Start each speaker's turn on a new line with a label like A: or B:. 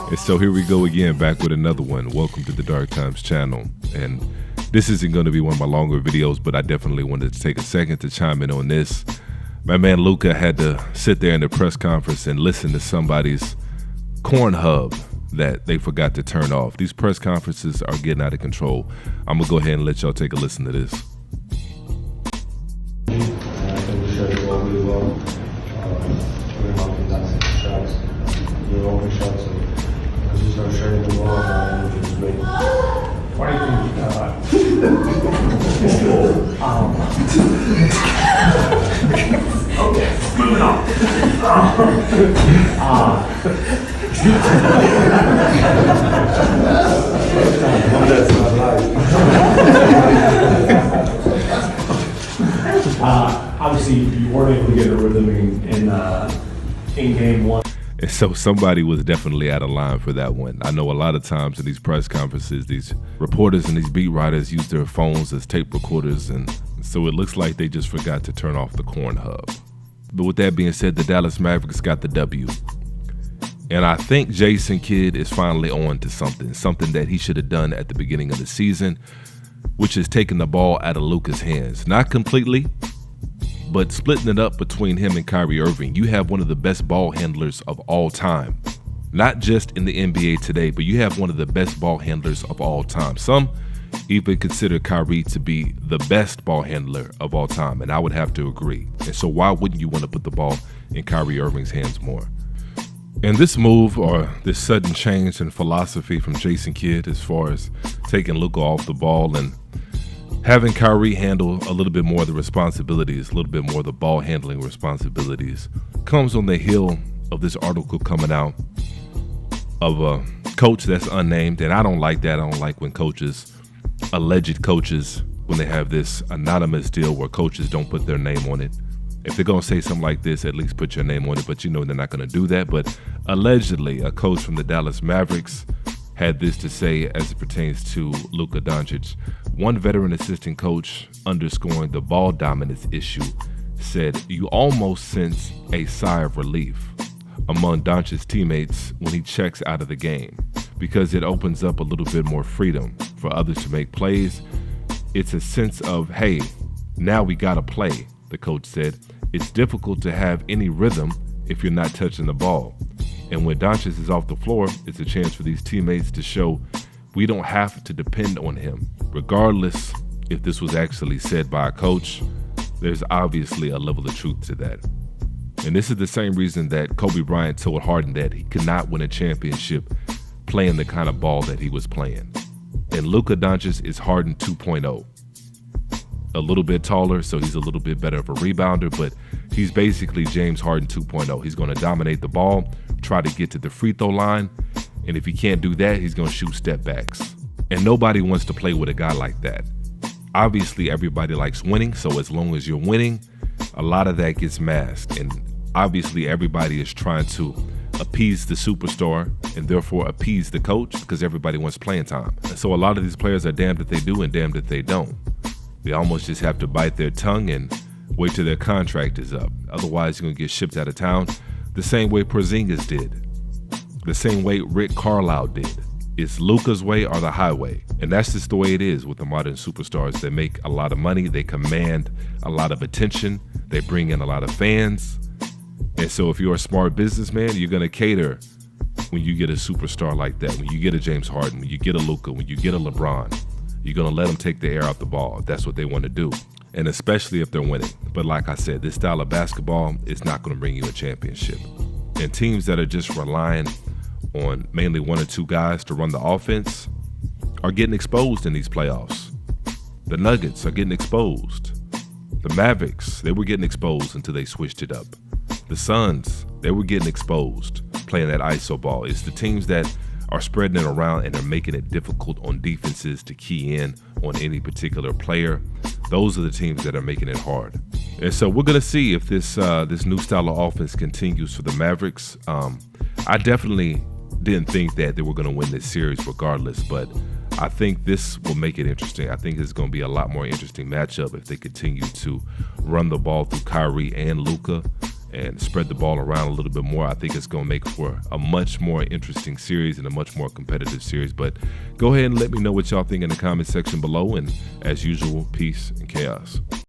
A: And so here we go again, back with another one. Welcome to the Dark Times channel. And this isn't going to be one of my longer videos, but I definitely wanted to take a second to chime in on this. My man Luka had to sit there in the press conference and listen to somebody's corn hub that they forgot to turn off. These press conferences are getting out of control. I'm going to go ahead and let y'all take a listen to this.
B: I think we showed the ball really well. We're not contesting shots. We're open shots. And I just started sharing the ball and it was great. Why do you think okay, moving on. That's not life. Obviously, you weren't able to get a rhythm in game one.
A: And so somebody was definitely out of line for that one. I know a lot of times in these press conferences, these reporters and these beat writers use their phones as tape recorders, and so it looks like they just forgot to turn off the corn hub. But with that being said, the Dallas Mavericks got the W. And I think Jason Kidd is finally on to something that he should have done at the beginning of the season, which is taking the ball out of Luka's hands. Not completely, but splitting it up between him and Kyrie Irving. You have one of the best ball handlers of all time. Not just in the NBA today, but you have one of the best ball handlers of all time. Some even consider Kyrie to be the best ball handler of all time, and I would have to agree. And so why wouldn't you want to put the ball in Kyrie Irving's hands more? And this move, or this sudden change in philosophy from Jason Kidd as far as taking Luka off the ball and having Kyrie handle a little bit more of the responsibilities, a little bit more of the ball handling responsibilities, comes on the heel of this article coming out of a coach that's unnamed. And I don't like that. I don't like when alleged coaches, when they have this anonymous deal where coaches don't put their name on it. If they're going to say something like this, at least put your name on it, but you know they're not going to do that. But allegedly, a coach from the Dallas Mavericks had this to say as it pertains to Luka Doncic. One veteran assistant coach, underscoring the ball dominance issue, said, "You almost sense a sigh of relief among Doncic's teammates when he checks out of the game, because it opens up a little bit more freedom for others to make plays. It's a sense of, hey, now we got to play," the coach said. "It's difficult to have any rhythm if you're not touching the ball. And when Doncic is off the floor, it's a chance for these teammates to show we don't have to depend on him." Regardless if this was actually said by a coach, there's obviously a level of truth to that. And this is the same reason that Kobe Bryant told Harden that he could not win a championship playing the kind of ball that he was playing. And Luka Doncic is Harden 2.0. A little bit taller, so he's a little bit better of a rebounder, but he's basically James Harden 2.0. He's going to dominate the ball, try to get to the free throw line, and if he can't do that, he's going to shoot step backs. And nobody wants to play with a guy like that. Obviously, everybody likes winning, so as long as you're winning, a lot of that gets masked. And obviously, everybody is trying to appease the superstar and therefore appease the coach, because everybody wants playing time. And so a lot of these players are damned if they do and damned if they don't. They almost just have to bite their tongue and wait till their contract is up. Otherwise, you're going to get shipped out of town the same way Porzingis did, the same way Rick Carlisle did. It's Luka's way or the highway. And that's just the way it is with the modern superstars. They make a lot of money. They command a lot of attention. They bring in a lot of fans. And so if you're a smart businessman, you're going to cater when you get a superstar like that, when you get a James Harden, when you get a Luka, when you get a LeBron. You're going to let them take the air out the ball. That's what they want to do. And especially if they're winning. But like I said, this style of basketball is not going to bring you a championship. And teams that are just relying on mainly one or two guys to run the offense are getting exposed in these playoffs. The Nuggets are getting exposed. The Mavericks, they were getting exposed until they switched it up. The Suns, they were getting exposed playing that ISO ball. It's the teams that are spreading it around and are making it difficult on defenses to key in on any particular player. Those are the teams that are making it hard. And so we're going to see if this new style of offense continues for the Mavericks. I definitely didn't think that they were going to win this series regardless, but I think this will make it interesting. I think it's going to be a lot more interesting matchup if they continue to run the ball through Kyrie and Luka and spread the ball around a little bit more, I think it's going to make for a much more interesting series and a much more competitive series. But go ahead and let me know what y'all think in the comment section below. And as usual, peace and chaos.